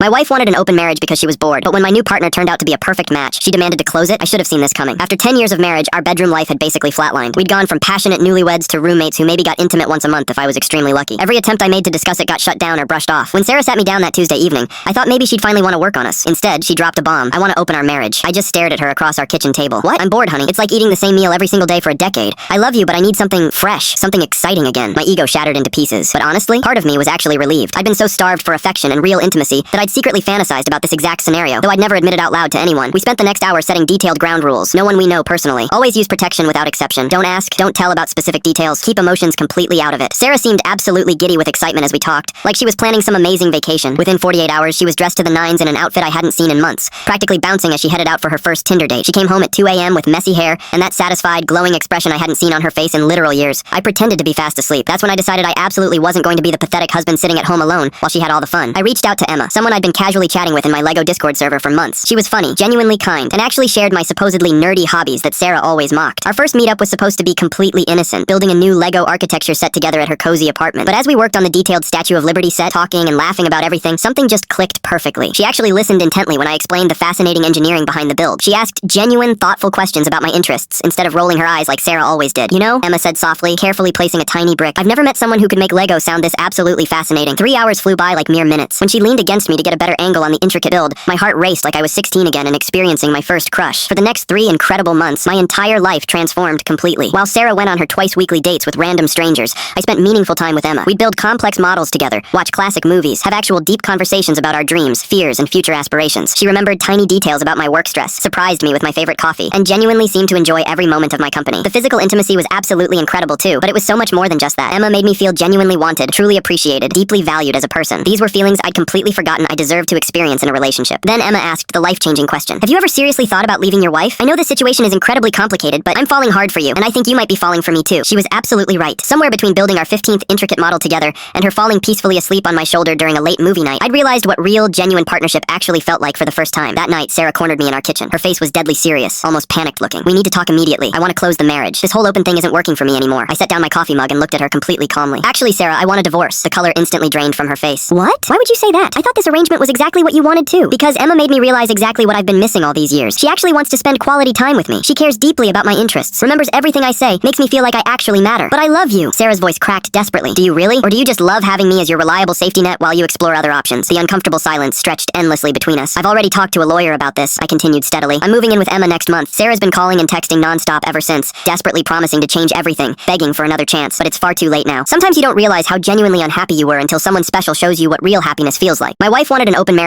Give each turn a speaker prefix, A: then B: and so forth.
A: My wife wanted an open marriage because she was bored, but when my new partner turned out to be a perfect match, she demanded to close it. I should have seen this coming. After 10 years of marriage, our bedroom life had basically flatlined. We'd gone from passionate newlyweds to roommates who maybe got intimate once a month if I was extremely lucky. Every attempt I made to discuss it got shut down or brushed off. When Sarah sat me down that Tuesday evening, I thought maybe she'd finally want to work on us. Instead, she dropped a bomb. I want to open our marriage. I just stared at her across our kitchen table. What? I'm bored, honey. It's like eating the same meal every single day for a decade. I love you, but I need something fresh, something exciting again. My ego shattered into pieces. But honestly, part of me was actually relieved. I'd been so starved for affection and real intimacy that I'd secretly fantasized about this exact scenario, though I'd never admit it out loud to anyone. We spent the next hour setting detailed ground rules. No one we know personally. Always use protection without exception. Don't ask, don't tell about specific details. Keep emotions completely out of it. Sarah seemed absolutely giddy with excitement as we talked, like she was planning some amazing vacation. Within 48 hours, she was dressed to the nines in an outfit I hadn't seen in months, practically bouncing as she headed out for her first Tinder date. She came home at 2 a.m. with messy hair and that satisfied, glowing expression I hadn't seen on her face in literal years. I pretended to be fast asleep. That's when I decided I absolutely wasn't going to be the pathetic husband sitting at home alone while she had all the fun. I reached out to Emma, someone I'd been casually chatting with in my LEGO Discord server for months. She was funny, genuinely kind, and actually shared my supposedly nerdy hobbies that Sarah always mocked. Our first meetup was supposed to be completely innocent, building a new LEGO architecture set together at her cozy apartment. But as we worked on the detailed Statue of Liberty set, talking and laughing about everything, something just clicked perfectly. She actually listened intently when I explained the fascinating engineering behind the build. She asked genuine, thoughtful questions about my interests, instead of rolling her eyes like Sarah always did. You know, Emma said softly, carefully placing a tiny brick. I've never met someone who could make LEGO sound this absolutely fascinating. 3 hours flew by like mere minutes. When she leaned against me to get a better angle on the intricate build, my heart raced like I was 16 again and experiencing my first crush. For the next 3 incredible months, my entire life transformed completely. While Sarah went on her twice-weekly dates with random strangers, I spent meaningful time with Emma. We'd build complex models together, watch classic movies, have actual deep conversations about our dreams, fears, and future aspirations. She remembered tiny details about my work stress, surprised me with my favorite coffee, and genuinely seemed to enjoy every moment of my company. The physical intimacy was absolutely incredible too, but it was so much more than just that. Emma made me feel genuinely wanted, truly appreciated, deeply valued as a person. These were feelings I'd completely forgotten I deserved to experience in a relationship. Then Emma asked the life-changing question. Have you ever seriously thought about leaving your wife? I know this situation is incredibly complicated, but I'm falling hard for you, and I think you might be falling for me too. She was absolutely right. Somewhere between building our 15th intricate model together and her falling peacefully asleep on my shoulder during a late movie night, I'd realized what real, genuine partnership actually felt like for the first time. That night, Sarah cornered me in our kitchen. Her face was deadly serious, almost panicked looking. We need to talk immediately. I want to close the marriage. This whole open thing isn't working for me anymore. I set down my coffee mug and looked at her completely calmly. Actually, Sarah, I want a divorce. The color instantly drained from her face. What? Why would you say that? I thought this arrangement was exactly what you wanted too. Because Emma made me realize exactly what I've been missing all these years. She actually wants to spend quality time with me. She cares deeply about my interests, remembers everything I say, makes me feel like I actually matter. But I love you. Sarah's voice cracked desperately. Do you really? Or do you just love having me as your reliable safety net while you explore other options? The uncomfortable silence stretched endlessly between us. I've already talked to a lawyer about this, I continued steadily. I'm moving in with Emma next month. Sarah's been calling and texting nonstop ever since, desperately promising to change everything, begging for another chance. But it's far too late now. Sometimes you don't realize how genuinely unhappy you were until someone special shows you what real happiness feels like. My wife wanted an open marriage.